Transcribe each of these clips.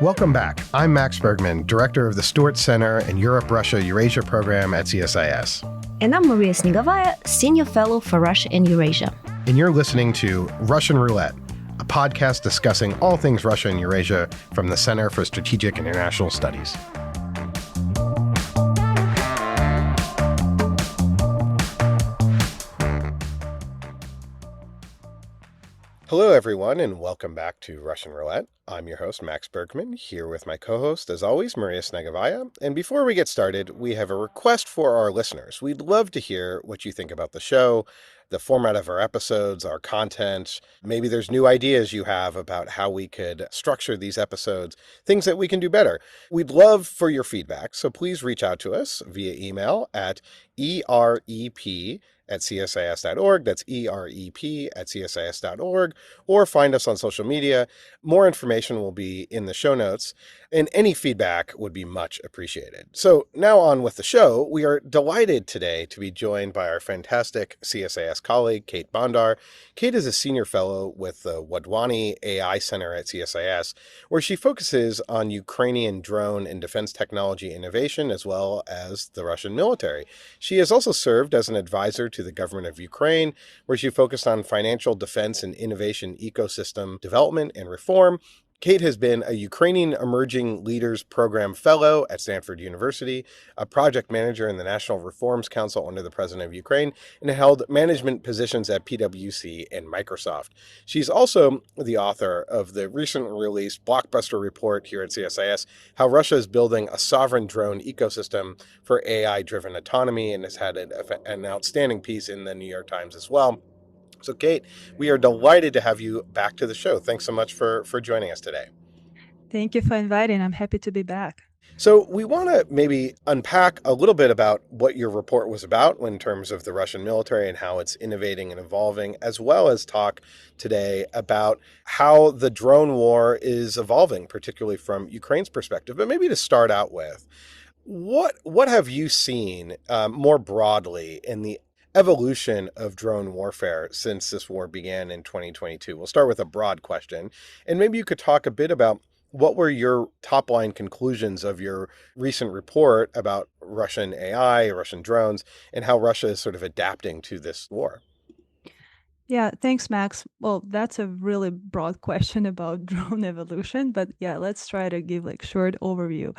Welcome back. I'm Max Bergman, Director of the Stewart Center and Europe-Russia-Eurasia program at CSIS. And I'm Maria Snegovaya, Senior Fellow for Russia and Eurasia. And you're listening to Russian Roulette, a podcast discussing all things Russia and Eurasia from the Center for Strategic International Studies. Hello, everyone, and welcome back to Russian Roulette. I'm your host, Max Bergman, here with my co-host, as always, Maria Snegovaya. And before we get started, we have a request for our listeners. We'd love to hear what you think about the show, the format of our episodes, our content. Maybe there's new ideas you have about how we could structure these episodes, things that we can do better. We'd love for your feedback, so please reach out to us via email at erep@csis.org. That's erep@csis.org, or find us on social media. More information will be in the show notes, and any feedback would be much appreciated. So now on with the show. We are delighted today to be joined by our fantastic CSIS colleague, Kate Bondar. Kate is a senior fellow with the Wadhwani AI Center at CSIS, where she focuses on Ukrainian drone and defense technology innovation, as well as the Russian military. She has also served as an advisor to the government of Ukraine, where she focused on financial defense and innovation ecosystem development and reform. Kate has been a Ukrainian Emerging Leaders Program Fellow at Stanford University, a project manager in the National Reforms Council under the President of Ukraine, and held management positions at PwC and Microsoft. She's also the author of the recently released blockbuster report here at CSIS, How Russia is Building a Sovereign Drone Ecosystem for AI-Driven Autonomy, and has had an outstanding piece in the New York Times as well. So, Kate, we are delighted to have you back to the show. Thanks so much for joining us today. Thank you for inviting. I'm happy to be back. So we want to maybe unpack a little bit about what your report was about in terms of the Russian military and how it's innovating and evolving, as well as talk today about how the drone war is evolving, particularly from Ukraine's perspective. But maybe to start out with, what have you seen more broadly in the evolution of drone warfare since this war began in 2022? We'll start with a broad question, and maybe you could talk a bit about what were your top line conclusions of your recent report about Russian AI, Russian drones, and how Russia is sort of adapting to this war. Yeah, thanks, Max. Well, that's a really broad question about drone evolution, but yeah, let's try to give like short overview,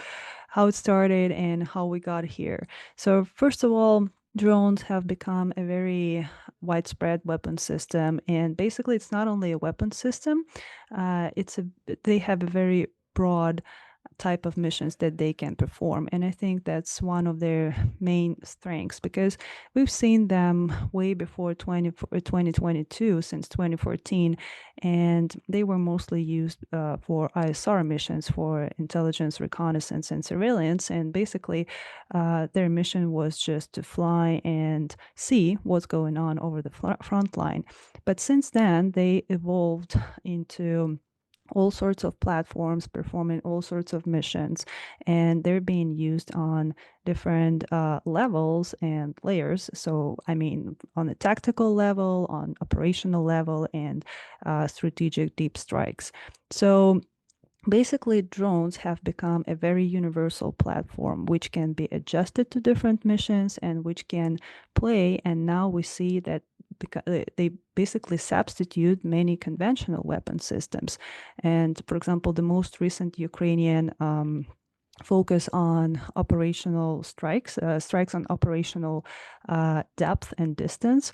how it started and how we got here. So first of all, drones have become a very widespread weapon system, and basically it's not only a weapon system, they have a very broad type of missions that they can perform, and I think that's one of their main strengths, because we've seen them way before 2022, since 2014, and they were mostly used for ISR missions, for intelligence, reconnaissance, and surveillance, and basically their mission was just to fly and see what's going on over the front line. But since then, they evolved into all sorts of platforms performing all sorts of missions, and they're being used on different levels and layers. So, I mean, on a tactical level, on operational level, and strategic deep strikes. So basically, drones have become a very universal platform which can be adjusted to different missions and which can play. And now we see that they basically substitute many conventional weapon systems. And for example, the most recent Ukrainian focus on operational strikes on operational depth and distance.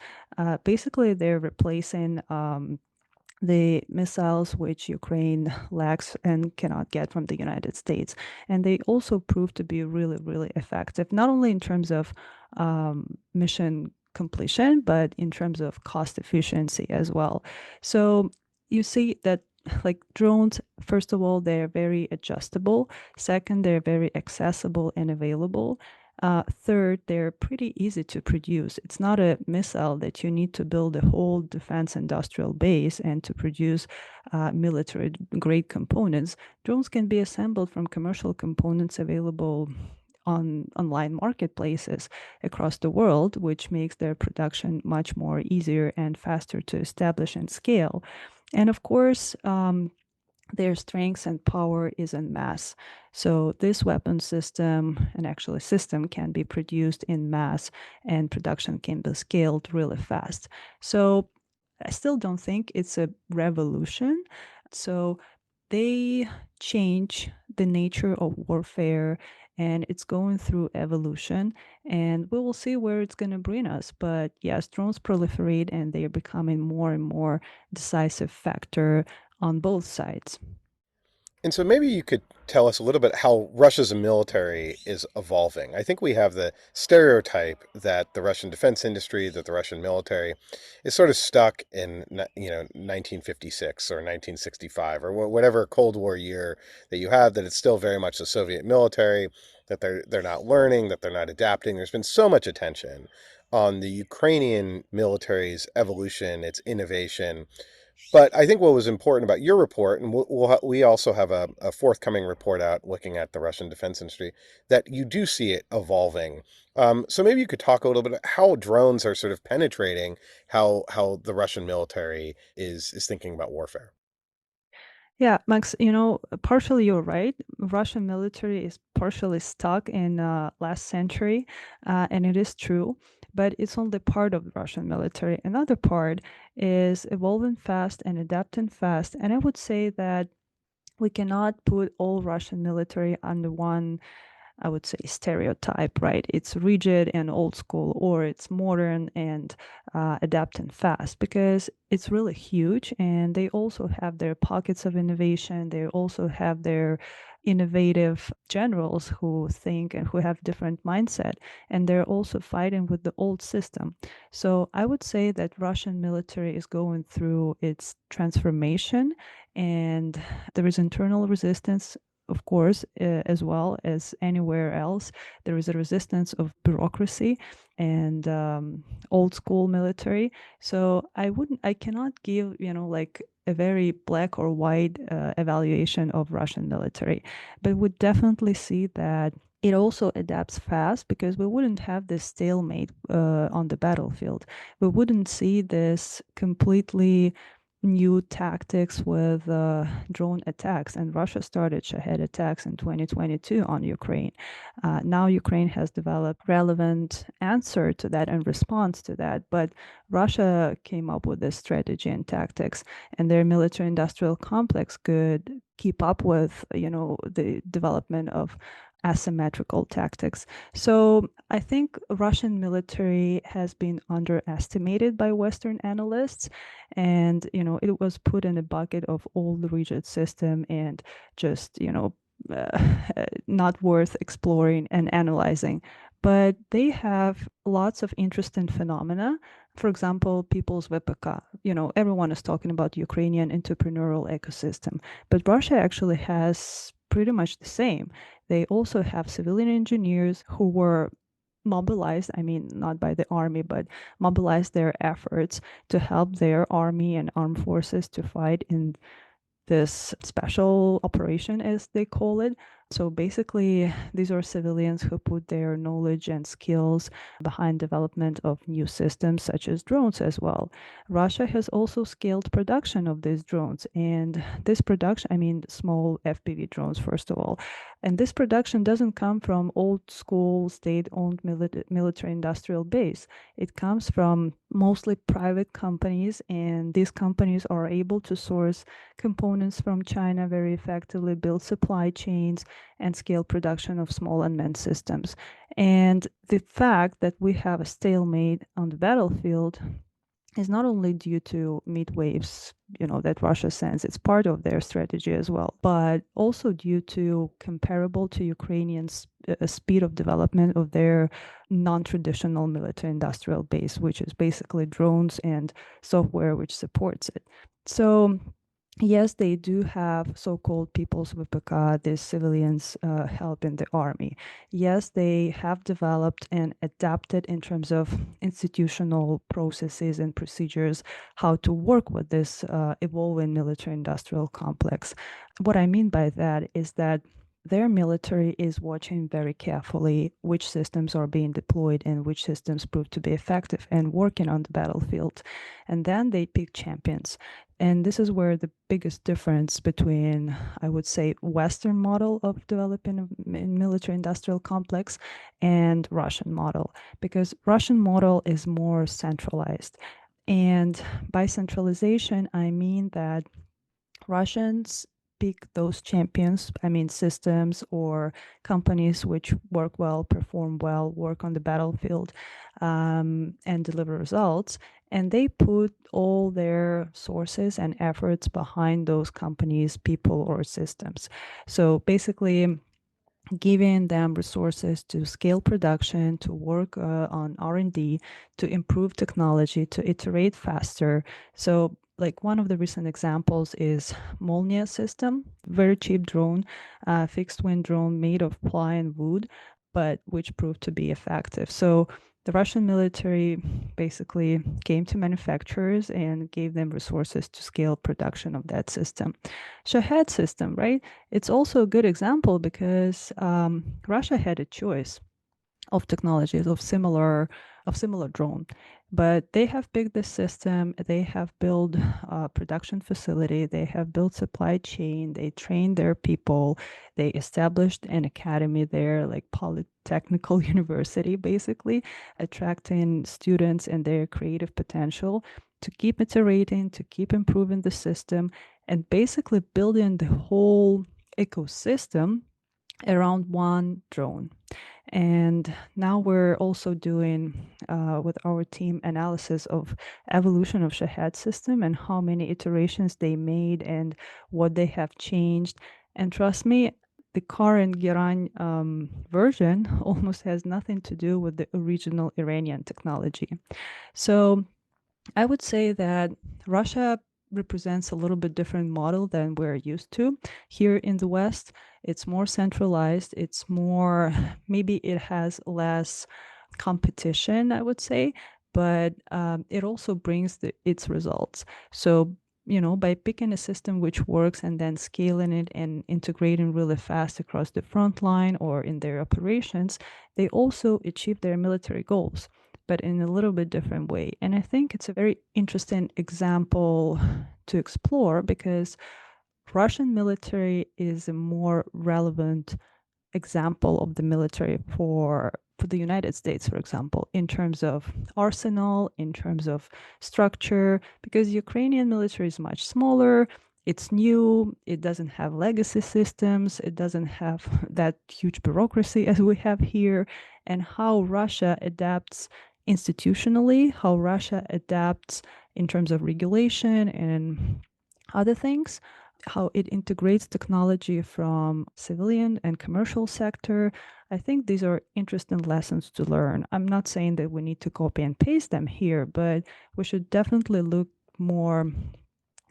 Basically, they're replacing the missiles which Ukraine lacks and cannot get from the United States. And they also prove to be really, really effective, not only in terms of mission completion, but in terms of cost efficiency as well. So you see that like drones, first of all, they're very adjustable. Second, they're very accessible and available. Third, they're pretty easy to produce. It's not a missile that you need to build a whole defense industrial base and to produce military-grade components. Drones can be assembled from commercial components available on online marketplaces across the world, which makes their production much more easier and faster to establish and scale. And of course, their strength and power is in mass. So this weapon system, and actually system, can be produced in mass, and production can be scaled really fast. So I still don't think it's a revolution. So they change the nature of warfare, and it's going through evolution, and we will see where it's going to bring us. But yes, drones proliferate, and they are becoming more and more decisive factor on both sides. And so maybe you could tell us a little bit how Russia's military is evolving. I think we have the stereotype that the Russian defense industry, that the Russian military is sort of stuck in 1956 or 1965 or whatever Cold War year that you have, that it's still very much the Soviet military, that they're not learning, that they're not adapting. There's been so much attention on the Ukrainian military's evolution, its innovation, but I think what was important about your report, and we also have a forthcoming report out looking at the Russian defense industry, that you do see it evolving. So maybe you could talk a little bit about how drones are sort of penetrating how the Russian military is thinking about warfare. Yeah, Max, partially you're right. Russian military is partially stuck in last century, and it is true, but it's only part of the Russian military. Another part is evolving fast and adapting fast. And I would say that we cannot put all Russian military under one, I would say, stereotype, right? It's rigid and old school, or it's modern and adapting fast, because it's really huge. And they also have their pockets of innovation. They also have their innovative generals who think and who have different mindset, and they're also fighting with the old system. So I would say that Russian military is going through its transformation, and there is internal resistance, of course, as well as anywhere else. There is a resistance of bureaucracy and old school military. So I cannot give, like a very black or white evaluation of Russian military, but would definitely see that it also adapts fast, because we wouldn't have this stalemate on the battlefield. We wouldn't see this completely new tactics with drone attacks. And Russia started Shahed attacks in 2022 on Ukraine. Now Ukraine has developed relevant answer to that and response to that. But Russia came up with this strategy and tactics, and their military industrial complex could keep up with, the development of asymmetrical tactics. So I think Russian military has been underestimated by Western analysts, and it was put in a bucket of old rigid system and just uh, not worth exploring and analyzing. But they have lots of interesting phenomena. For example, people's VPK. Everyone is talking about Ukrainian entrepreneurial ecosystem, but Russia actually has pretty much the same. They also have civilian engineers who were mobilized, I mean, not by the army, but mobilized their efforts to help their army and armed forces to fight in this special operation, as they call it. So basically, these are civilians who put their knowledge and skills behind development of new systems such as drones as well. Russia has also scaled production of these drones, and this production, I mean small FPV drones first of all, and this production doesn't come from old school state-owned military industrial base. It comes from mostly private companies, and these companies are able to source components from China very effectively, build supply chains, and scale production of small unmanned systems. And the fact that we have a stalemate on the battlefield is not only due to mid waves, that Russia sends, it's part of their strategy as well, but also due to comparable to Ukrainians' speed of development of their non-traditional military industrial base, which is basically drones and software which supports it. So yes, they do have so-called people's VPK, these civilians help in the army. Yes, they have developed and adapted in terms of institutional processes and procedures how to work with this evolving military industrial complex. What I mean by that is that their military is watching very carefully which systems are being deployed and which systems prove to be effective and working on the battlefield. And then they pick champions. And this is where the biggest difference between, I would say, Western model of developing a military industrial complex and Russian model, because Russian model is more centralized. And by centralization, I mean that Russians pick those champions, I mean, systems or companies which work well, perform well, work on the battlefield, and deliver results. And they put all their sources and efforts behind those companies, people, or systems. So basically, giving them resources to scale production, to work on R&D, to improve technology, to iterate faster. So like one of the recent examples is Molnia system, very cheap drone, fixed wing drone made of ply and wood, but which proved to be effective. So the Russian military basically came to manufacturers and gave them resources to scale production of that system. Shahed system, right? It's also a good example because Russia had a choice of technologies of similar drone, but they have picked this system. They have built a production facility. They have built supply chain. They trained their people. They established an academy there, like Polytechnical University, basically attracting students and their creative potential to keep iterating, to keep improving the system, and basically building the whole ecosystem around one drone. And now we're also doing with our team analysis of evolution of Shahed system and how many iterations they made and what they have changed. And trust me, the current Giran version almost has nothing to do with the original Iranian technology. So I would say that Russia represents a little bit different model than we're used to here in the West. It's more centralized. It's more, maybe it has less competition, I would say, but it also brings its results. So, by picking a system which works and then scaling it and integrating really fast across the front line or in their operations, they also achieve their military goals, but in a little bit different way. And I think it's a very interesting example to explore because Russian military is a more relevant example of the military for the United States, for example, in terms of arsenal, in terms of structure, because Ukrainian military is much smaller. It's new. It doesn't have legacy systems. It doesn't have that huge bureaucracy as we have here. And how Russia adapts institutionally, how Russia adapts in terms of regulation and other things, how it integrates technology from civilian and commercial sector. I think these are interesting lessons to learn. I'm not saying that we need to copy and paste them here, but we should definitely look more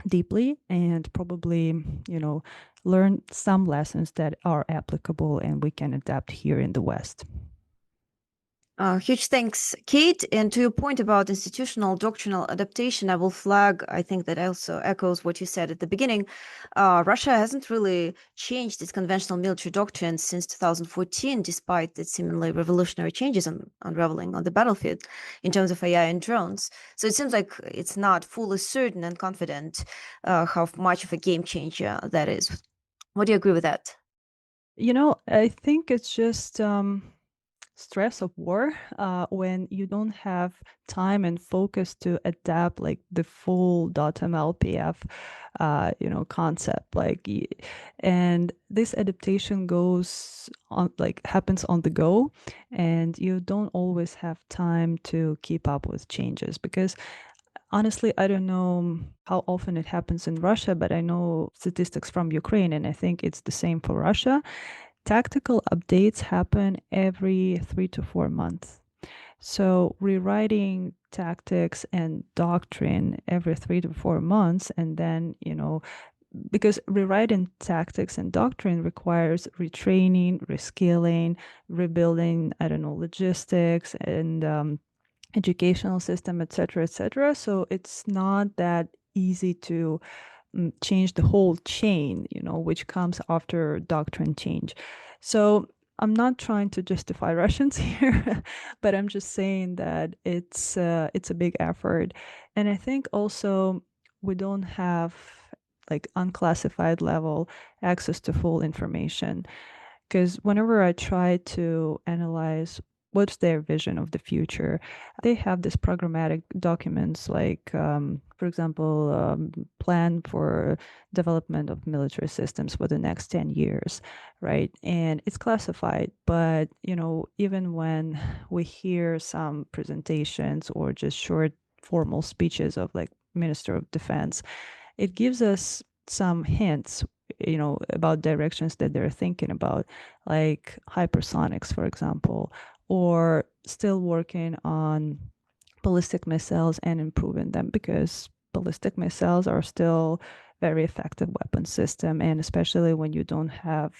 deeply and probably, learn some lessons that are applicable and we can adapt here in the West. Huge thanks, Kate. And to your point about institutional doctrinal adaptation, I will flag, I think that also echoes what you said at the beginning. Russia hasn't really changed its conventional military doctrine since 2014, despite its seemingly revolutionary changes unraveling on the battlefield in terms of AI and drones. So it seems like it's not fully certain and confident how much of a game changer that is. Would you agree with that? I think it's just stress of war when you don't have time and focus to adapt like the full .mlpf concept, and this adaptation goes on, like happens on the go, and you don't always have time to keep up with changes because honestly, I don't know how often it happens in Russia, but I know statistics from Ukraine, and I think it's the same for Russia. Tactical updates happen every 3 to 4 months. So rewriting tactics and doctrine every 3 to 4 months, and then, because rewriting tactics and doctrine requires retraining, reskilling, rebuilding, I don't know, logistics and educational system, etc., etc. So it's not that easy to change the whole chain, which comes after doctrine change. So I'm not trying to justify Russians here, but I'm just saying that it's a big effort. And I think also we don't have like unclassified level access to full information. Because whenever I try to analyze what's their vision of the future, they have these programmatic documents like, for example, plan for development of military systems for the next 10 years, right? And it's classified, but, even when we hear some presentations or just short formal speeches of like Minister of Defense, it gives us some hints about directions that they're thinking about, like hypersonics, for example, or still working on ballistic missiles and improving them, because ballistic missiles are still very effective weapon system, and especially when you don't have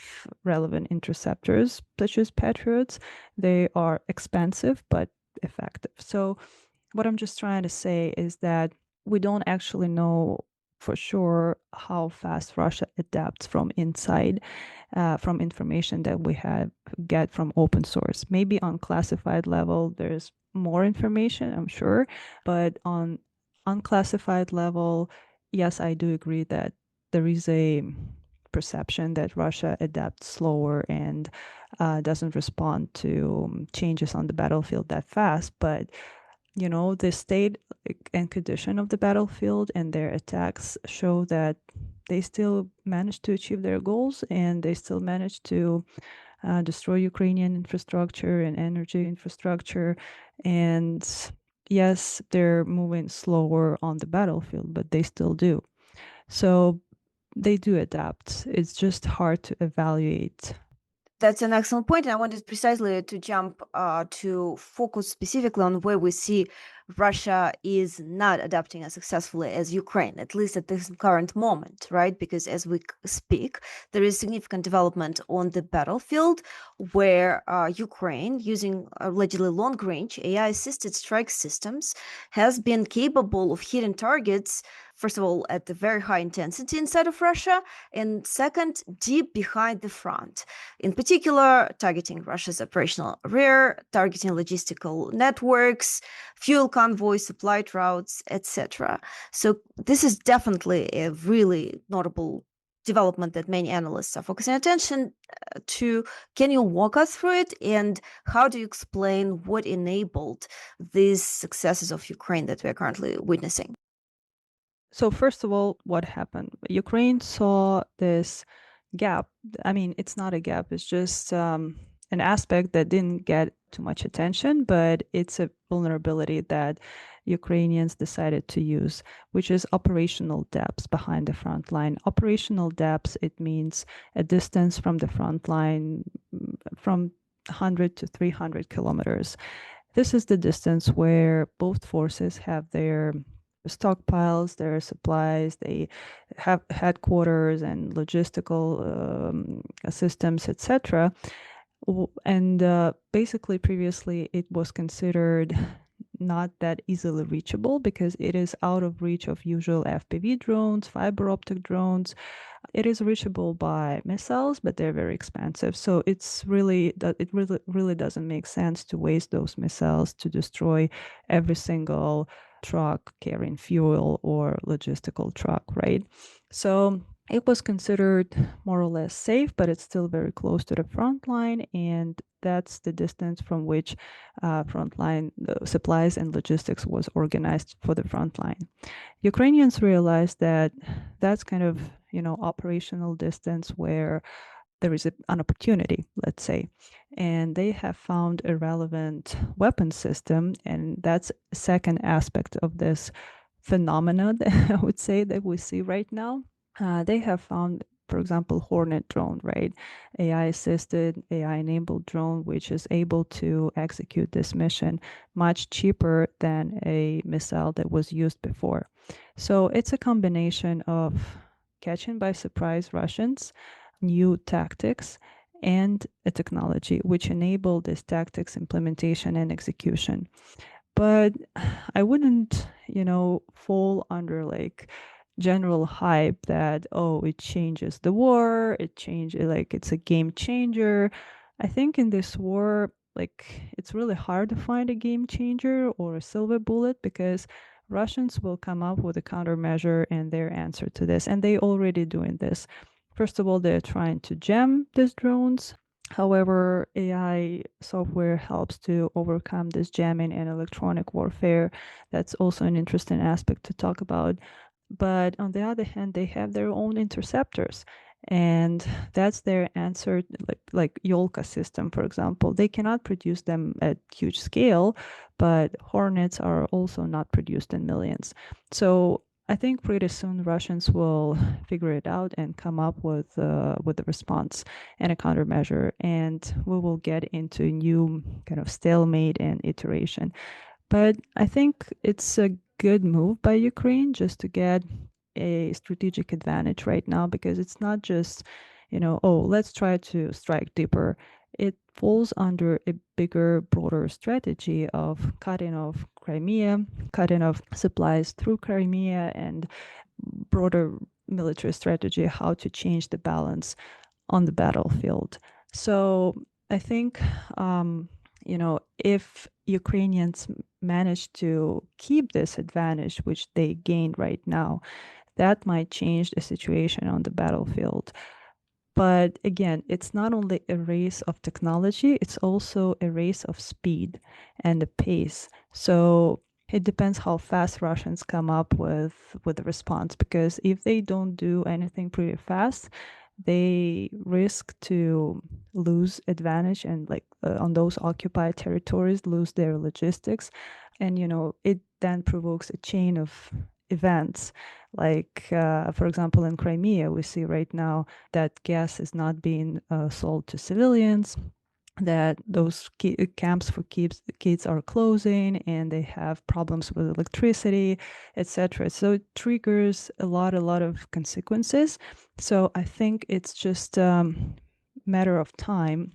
relevant interceptors such as Patriots, they are expensive but effective. So what I'm just trying to say is that we don't actually know for sure how fast Russia adapts from inside, from information that we get from open source. Maybe on classified level, there's more information, I'm sure, but on unclassified level, yes, I do agree that there is a perception that Russia adapts slower and doesn't respond to changes on the battlefield that fast. But the state and condition of the battlefield and their attacks show that they still managed to achieve their goals, and they still managed to destroy Ukrainian infrastructure and energy infrastructure. And yes, they're moving slower on the battlefield, but they still do. So they do adapt. It's just hard to evaluate. That's an excellent point. And I wanted precisely to jump to focus specifically on where we see Russia is not adapting as successfully as Ukraine, at least at this current moment, right? Because as we speak, there is significant development on the battlefield where Ukraine, using allegedly long-range AI-assisted strike systems, has been capable of hitting targets, first of all, at the very high intensity inside of Russia, and second, deep behind the front. In particular, targeting Russia's operational rear, targeting logistical networks, fuel convoys, supply routes, etc. So this is definitely a really notable development that many analysts are focusing attention to. Can you walk us through it, and how do you explain what enabled these successes of Ukraine that we are currently witnessing? So first of all, what happened? Ukraine saw this gap. I mean, it's not a gap, it's just an aspect that didn't get too much attention, but it's a vulnerability that Ukrainians decided to use, which is operational depths behind the front line. Operational depths, it means a distance from the front line from 100 to 300 kilometers. This is the distance where both forces have their stockpiles, their supplies, they have headquarters and logistical systems, etc. And basically, previously, it was considered not that easily reachable because it is out of reach of usual FPV drones, fiber optic drones. It is reachable by missiles, but they're very expensive. So it really doesn't make sense to waste those missiles to destroy every single truck carrying fuel or logistical truck, right? So it was considered more or less safe, but it's still very close to the front line, and that's the distance from which frontline supplies and logistics was organized for the front line. Ukrainians realized that that's kind of operational distance where there is an opportunity, let's say, and they have found a relevant weapon system, and that's a second aspect of this phenomena that I would say that we see right now. They have found, for example, Hornet drone, right? AI-assisted, AI-enabled drone, which is able to execute this mission much cheaper than a missile that was used before. So it's a combination of catching by surprise Russians, new tactics, and a technology which enable this tactics implementation and execution. But I wouldn't, fall under like general hype that, oh, it changes the war, it's a game changer. I think in this war, it's really hard to find a game changer or a silver bullet, because Russians will come up with a countermeasure and their answer to this, and they already doing this. First of all, they're trying to jam these drones. However, AI software helps to overcome this jamming and electronic warfare. That's also an interesting aspect to talk about. But on the other hand, they have their own interceptors, and that's their answer. Like Yolka system, for example, they cannot produce them at huge scale, but Hornets are also not produced in millions. So I think pretty soon Russians will figure it out and come up with a response and a countermeasure, and we will get into a new kind of stalemate and iteration. But I think it's a good move by Ukraine just to get a strategic advantage right now, because it's not just, oh, let's try to strike deeper. It falls under a bigger, broader strategy of cutting off Crimea, cutting off supplies through Crimea, and broader military strategy, how to change the balance on the battlefield. So I think, if Ukrainians manage to keep this advantage, which they gained right now, that might change the situation on the battlefield. But again, it's not only a race of technology, it's also a race of speed and the pace. So it depends how fast Russians come up with the response, because if they don't do anything pretty fast, they risk to lose advantage, and on those occupied territories, lose their logistics. And it then provokes a chain of events, for example, in Crimea, we see right now that gas is not being sold to civilians, that those camps for kids are closing, and they have problems with electricity, etc. So it triggers a lot of consequences. So I think it's just matter of time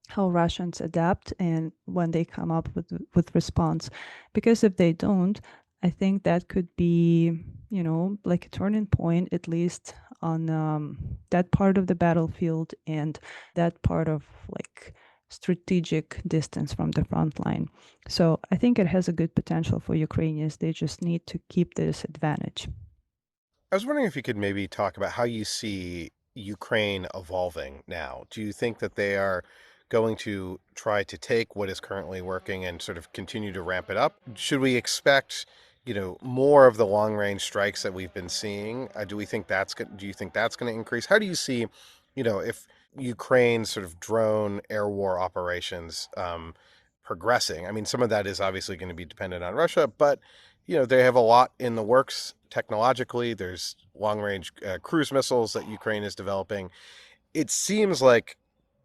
how Russians adapt and when they come up with response. Because if they don't, I think that could be, like a turning point, at least on that part of the battlefield and that part of strategic distance from the front line. So I think it has a good potential for Ukrainians. They just need to keep this advantage. I was wondering if you could maybe talk about how you see Ukraine evolving now. Do you think that they are going to try to take what is currently working and sort of continue to ramp it up? Should we expect, more of the long range strikes that we've been seeing? Do you think that's going to increase? How do you see, if Ukraine's sort of drone air war operations progressing? I mean, some of that is obviously going to be dependent on Russia, but they have a lot in the works technologically. There's long-range cruise missiles that Ukraine is developing. It seems like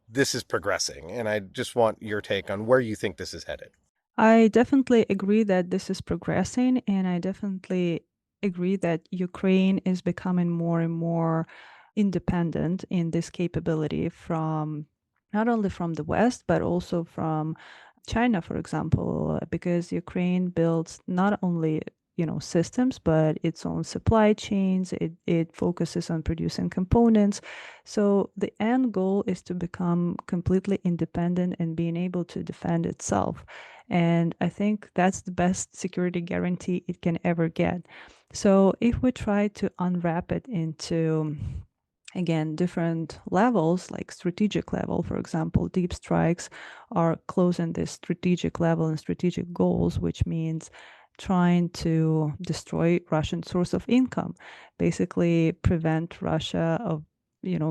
this is progressing, and I just want your take on where you think this is headed. I definitely agree that this is progressing, and I definitely agree that Ukraine is becoming more and more independent in this capability from not only from the West, but also from China, for example, because Ukraine builds not only systems, but its own supply chains. It focuses on producing components. So the end goal is to become completely independent and being able to defend itself. And I think that's the best security guarantee it can ever get. So if we try to unwrap it into, again, different levels, like strategic level, for example, deep strikes are closing this strategic level and strategic goals, which means trying to destroy Russian source of income, basically prevent Russia of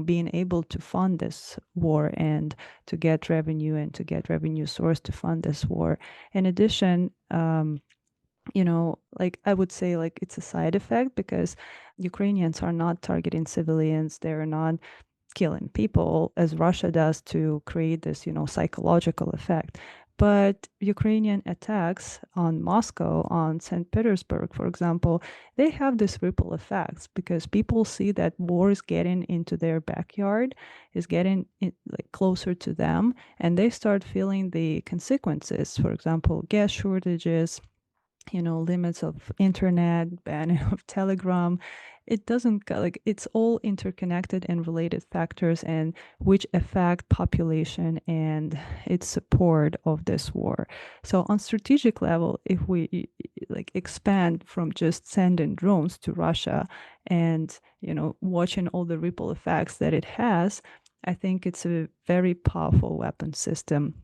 being able to fund this war and to get revenue and to get revenue source to fund this war. In addition, I would say it's a side effect, because Ukrainians are not targeting civilians. They're not killing people as Russia does to create this, psychological effect. But Ukrainian attacks on Moscow, on St. Petersburg, for example, they have this ripple effects, because people see that war is getting into their backyard, is getting closer to them, and they start feeling the consequences. For example, gas shortages, limits of internet, banning of Telegram. It doesn't it's all interconnected and related factors and which affect population and its support of this war. So on strategic level, if we expand from just sending drones to Russia and, watching all the ripple effects that it has, I think it's a very powerful weapon system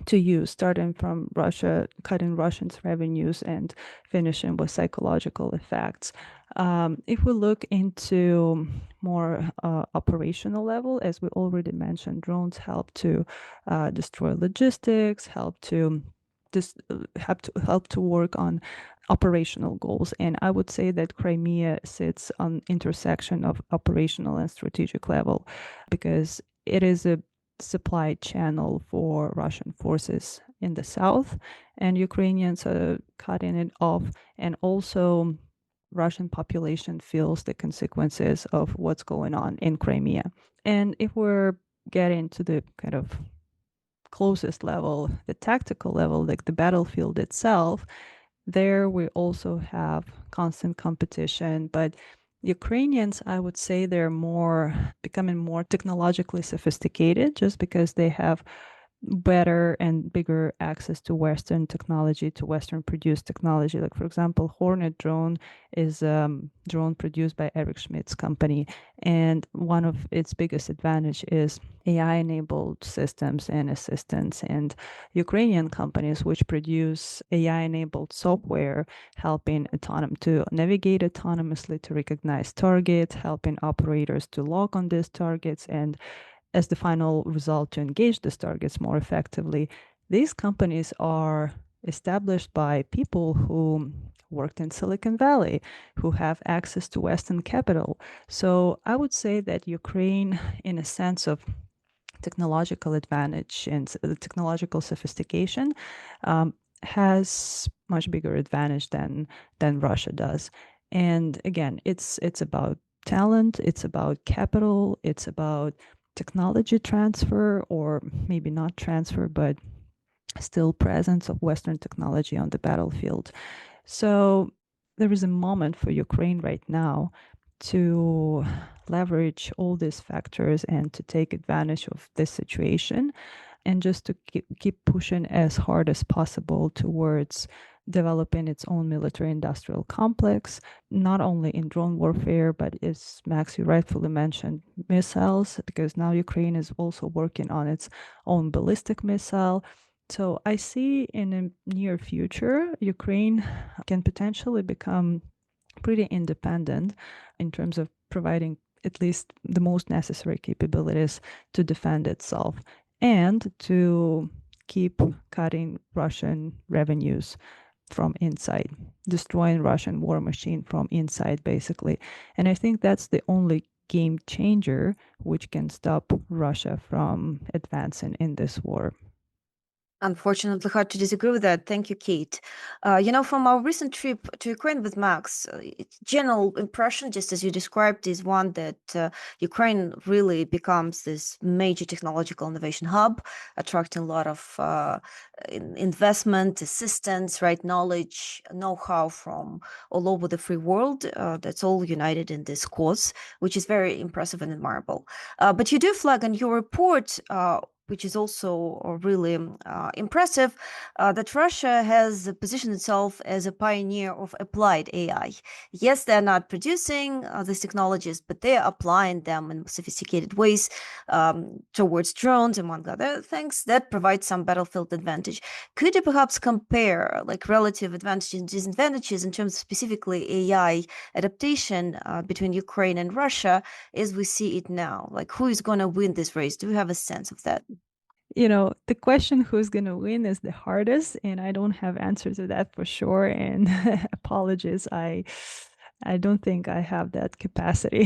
to use, starting from Russia, cutting Russians' revenues and finishing with psychological effects. If we look into more operational level, as we already mentioned, drones help to destroy logistics, help to work on operational goals. And I would say that Crimea sits on intersection of operational and strategic level because it is a supply channel for Russian forces in the south, and Ukrainians are cutting it off. And also, Russian population feels the consequences of what's going on in Crimea. And if we're getting to the kind of closest level, the tactical level, like the battlefield itself, there we also have constant competition, but Ukrainians, I would say they're becoming more technologically sophisticated just because they have better and bigger access to Western technology, to Western produced technology. Like, for example, Hornet drone is a drone produced by Eric Schmidt's company. And one of its biggest advantage is AI enabled systems and assistance. And Ukrainian companies, which produce AI enabled software, helping to navigate autonomously, to recognize targets, helping operators to lock on these targets, and as the final result to engage these targets more effectively. These companies are established by people who worked in Silicon Valley, who have access to Western capital. So I would say that Ukraine, in a sense of technological advantage and technological sophistication, has much bigger advantage than Russia does. And again, it's about talent, it's about capital, it's about technology transfer, or maybe not transfer, but still presence of Western technology on the battlefield. So there is a moment for Ukraine right now to leverage all these factors and to take advantage of this situation and just to keep pushing as hard as possible towards developing its own military industrial complex, not only in drone warfare, but as Max, you rightfully mentioned, missiles, because now Ukraine is also working on its own ballistic missile. So I see in the near future, Ukraine can potentially become pretty independent in terms of providing at least the most necessary capabilities to defend itself and to keep cutting Russian revenues from inside, destroying Russian war machine from inside, basically. And I think that's the only game changer which can stop Russia from advancing in this war. Unfortunately, hard to disagree with that. Thank you, Kate. From our recent trip to Ukraine with Max, general impression, just as you described, is one that Ukraine really becomes this major technological innovation hub, attracting a lot of investment, assistance, right, knowledge, know-how from all over the free world. That's all united in this cause, which is very impressive and admirable. But you do flag in your report, which is also really impressive, that Russia has positioned itself as a pioneer of applied AI. Yes, they're not producing these technologies, but they're applying them in sophisticated ways towards drones, among other things, that provide some battlefield advantage. Could you perhaps compare relative advantages and disadvantages in terms of specifically AI adaptation between Ukraine and Russia as we see it now? Who is going to win this race? Do you have a sense of that? The question who's going to win is the hardest, and I don't have answer to that for sure. And apologies, I don't think I have that capacity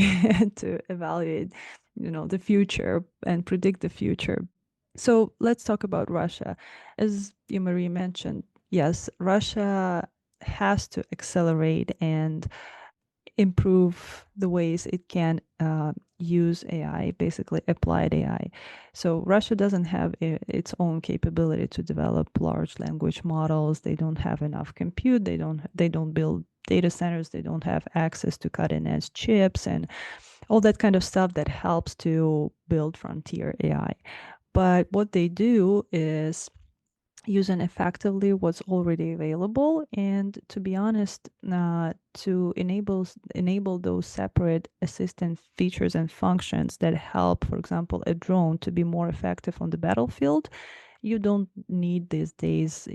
to evaluate, the future and predict the future. So let's talk about Russia. As you, Marie, mentioned, yes, Russia has to accelerate and improve the ways it can use AI, basically applied AI. So Russia doesn't have its own capability to develop large language models. They don't have enough compute. They don't build data centers. They don't have access to cutting edge chips and all that kind of stuff that helps to build frontier AI. But what they do is using effectively what's already available, and to be honest, to enable those separate assistant features and functions that help, for example, a drone to be more effective on the battlefield. You don't need these days,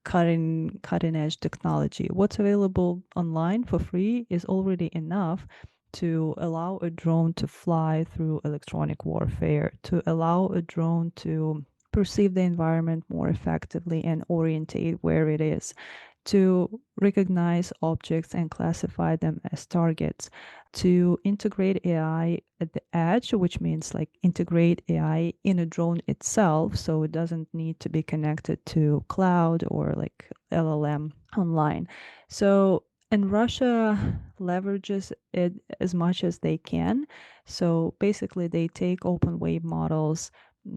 cutting edge technology. What's available online for free is already enough to allow a drone to fly through electronic warfare, to allow a drone to perceive the environment more effectively and orientate where it is, to recognize objects and classify them as targets, to integrate AI at the edge, which means like integrate AI in a drone itself, so it doesn't need to be connected to cloud or like LLM online. So, and Russia leverages it as much as they can. So basically, they take open wave models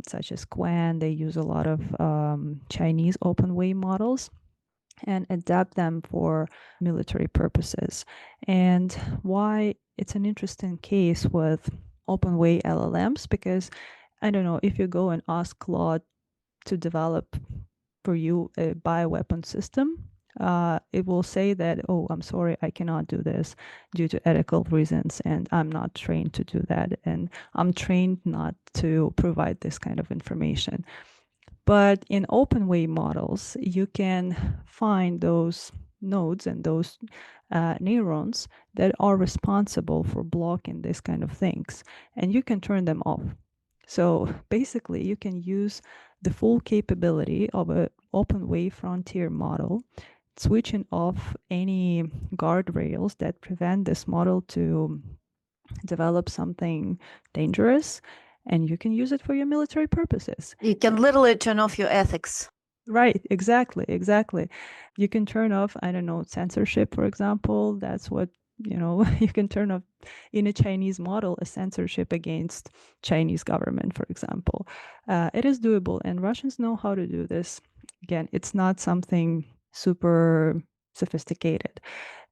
such as Quan. They use a lot of Chinese open wave models and adapt them for military purposes. And why it's an interesting case with open way LLMs, because I don't know, if you go and ask Claude to develop for you a bioweapon system, it will say that, oh, I'm sorry, I cannot do this due to ethical reasons, and I'm not trained to do that, and I'm trained not to provide this kind of information. But in open way models, you can find those nodes and those neurons that are responsible for blocking this kind of things, and you can turn them off. So basically, you can use the full capability of an open way frontier model, switching off any guardrails that prevent this model to develop something dangerous, and you can use it for your military purposes. You can literally turn off your ethics. Right, exactly. You can turn off, I don't know, censorship, for example. That's what, you can turn off in a Chinese model, a censorship against Chinese government, for example. It is doable, and Russians know how to do this. Again, it's not something super sophisticated.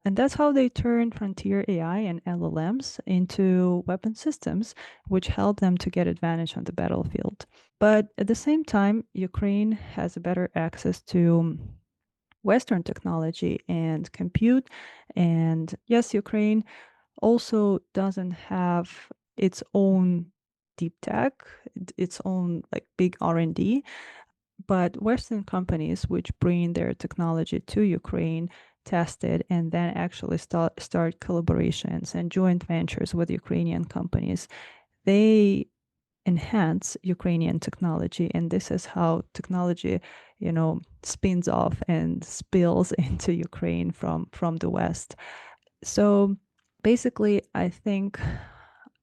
And that's how they turned frontier AI and LLMs into weapon systems, which help them to get advantage on the battlefield. But at the same time, Ukraine has a better access to Western technology and compute. And yes, Ukraine also doesn't have its own deep tech, its own like big R&D, but Western companies which bring their technology to Ukraine, test it, and then actually start collaborations and joint ventures with Ukrainian companies, they enhance Ukrainian technology. And this is how technology, spins off and spills into Ukraine from the West. So basically, I think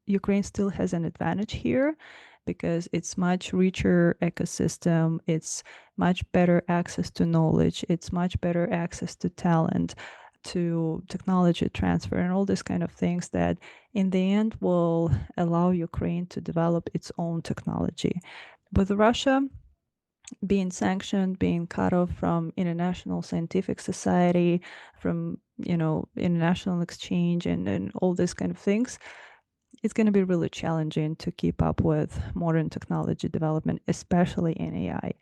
Ukraine still has an advantage here because it's much richer ecosystem, it's much better access to knowledge, it's much better access to talent, to technology transfer, and all these kind of things that in the end will allow Ukraine to develop its own technology. With Russia being sanctioned, being cut off from international scientific society, from international exchange and all these kind of things, it's going to be really challenging to keep up with modern technology development, especially in AI.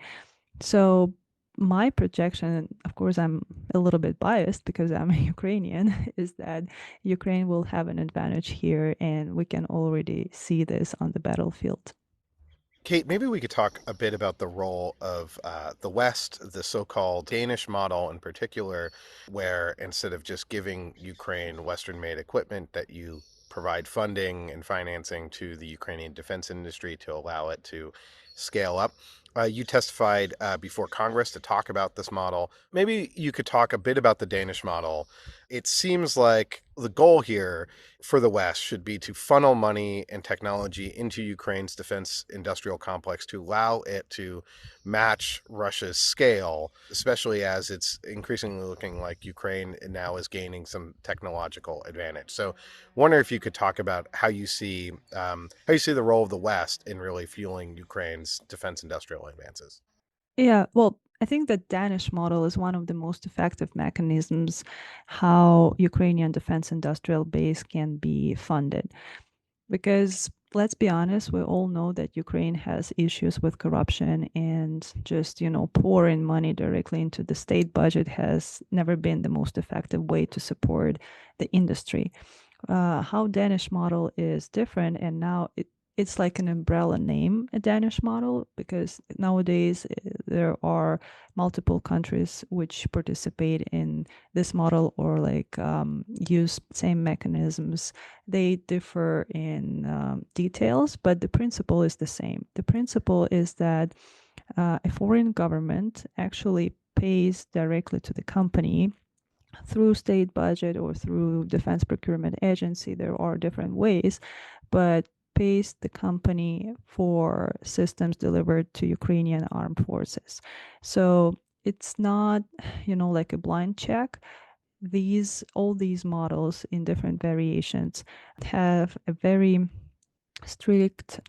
So my projection, of course, I'm a little bit biased because I'm a Ukrainian, is that Ukraine will have an advantage here, and we can already see this on the battlefield. Kate, maybe we could talk a bit about the role of the West, the so-called Danish model in particular, where instead of just giving Ukraine Western-made equipment, that you provide funding and financing to the Ukrainian defense industry to allow it to scale up. You testified before Congress to talk about this model. Maybe you could talk a bit about the Danish model It seems like the goal here for the West should be to funnel money and technology into Ukraine's defense industrial complex to allow it to match Russia's scale, especially as it's increasingly looking like Ukraine now is gaining some technological advantage. So, wonder if you could talk about how you see the role of the West in really fueling Ukraine's defense industrial advances. Yeah, well, I think the Danish model is one of the most effective mechanisms how Ukrainian defense industrial base can be funded. Because let's be honest, we all know that Ukraine has issues with corruption, and just, pouring money directly into the state budget has never been the most effective way to support the industry. How Danish model is different, and now it's like an umbrella name, a Danish model, because nowadays there are multiple countries which participate in this model or use same mechanisms. They differ in details, but the principle is the same. The principle is that a foreign government actually pays directly to the company through state budget or through defense procurement agency. There are different ways, but pays the company for systems delivered to Ukrainian armed forces. So it's not, like a blind check. All these models in different variations have a very strict,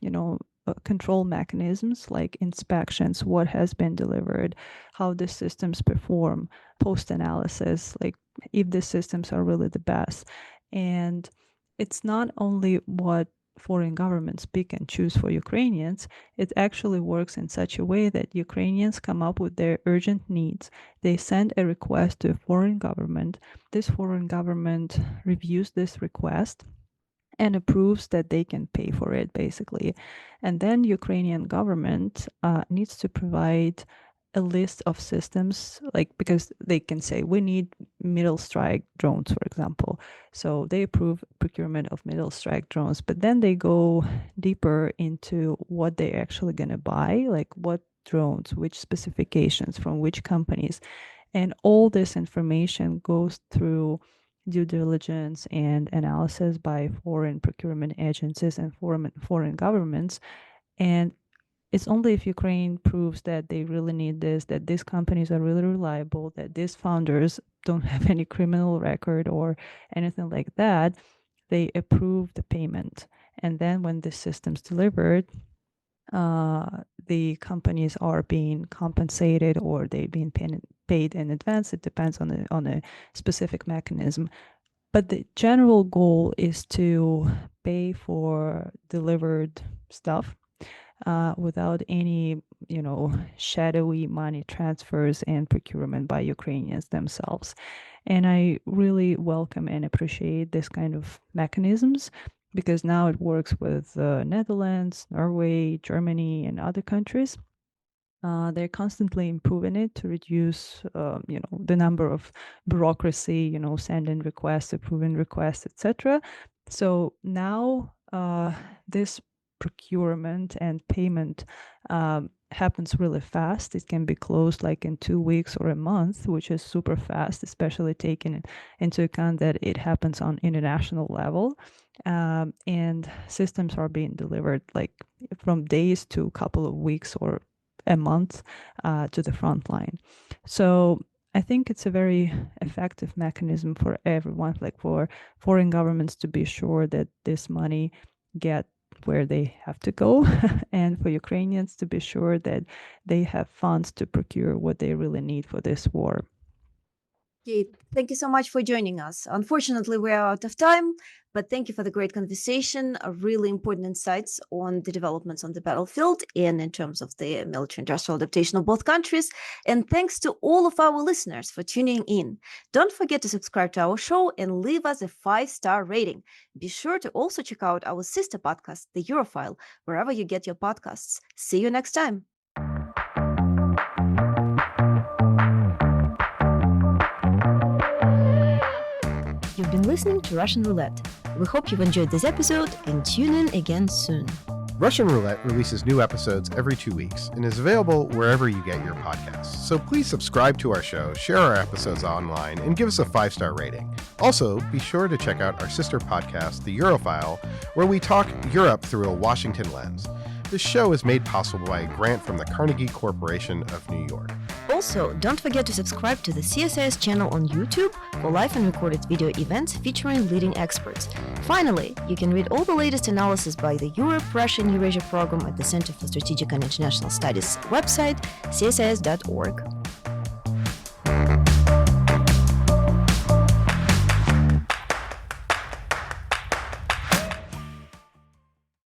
control mechanisms like inspections, what has been delivered, how the systems perform, post-analysis, like if the systems are really the best. And it's not only what foreign governments pick and choose for Ukrainians, it actually works in such a way that Ukrainians come up with their urgent needs. They send a request to a foreign government. This foreign government reviews this request and approves that they can pay for it, basically. And then Ukrainian government needs to provide a list of systems, because they can say, we need middle strike drones, for example. So they approve procurement of middle strike drones, but then they go deeper into what they're actually going to buy, like what drones, which specifications, from which companies. And all this information goes through due diligence and analysis by foreign procurement agencies and foreign governments. And it's only if Ukraine proves that they really need this, that these companies are really reliable, that these founders don't have any criminal record or anything like that, they approve the payment. And then when the system's delivered, the companies are being compensated or they've been paid in advance. It depends on a specific mechanism. But the general goal is to pay for delivered stuff without any, shadowy money transfers and procurement by Ukrainians themselves. And I really welcome and appreciate this kind of mechanisms, because now it works with Netherlands, Norway, Germany, and other countries. They're constantly improving it to reduce, the number of bureaucracy, sending requests, approving requests, etc. So now this procurement and payment happens really fast. It can be closed like in 2 weeks or a month, which is super fast, especially taking into account that it happens on international level. And systems are being delivered like from days to a couple of weeks or a month to the front line. So I think it's a very effective mechanism for everyone, like for foreign governments to be sure that this money get where they have to go, and for Ukrainians to be sure that they have funds to procure what they really need for this war. Kate, thank you so much for joining us. Unfortunately, we are out of time, but thank you for the great conversation, really important insights on the developments on the battlefield and in terms of the military-industrial adaptation of both countries. And thanks to all of our listeners for tuning in. Don't forget to subscribe to our show and leave us a 5-star rating. Be sure to also check out our sister podcast, The Eurofile, wherever you get your podcasts. See you next time. You've been listening to Russian Roulette. We hope you've enjoyed this episode and tune in again soon. Russian Roulette releases new episodes every 2 weeks and is available wherever you get your podcasts. So please subscribe to our show, share our episodes online, and give us a 5-star rating. Also, be sure to check out our sister podcast, The Europhile, where we talk Europe through a Washington lens. This show is made possible by a grant from the Carnegie Corporation of New York. Also, don't forget to subscribe to the CSIS channel on YouTube for live and recorded video events featuring leading experts. Finally, you can read all the latest analysis by the Europe, Russia and Eurasia program at the Center for Strategic and International Studies website, csis.org.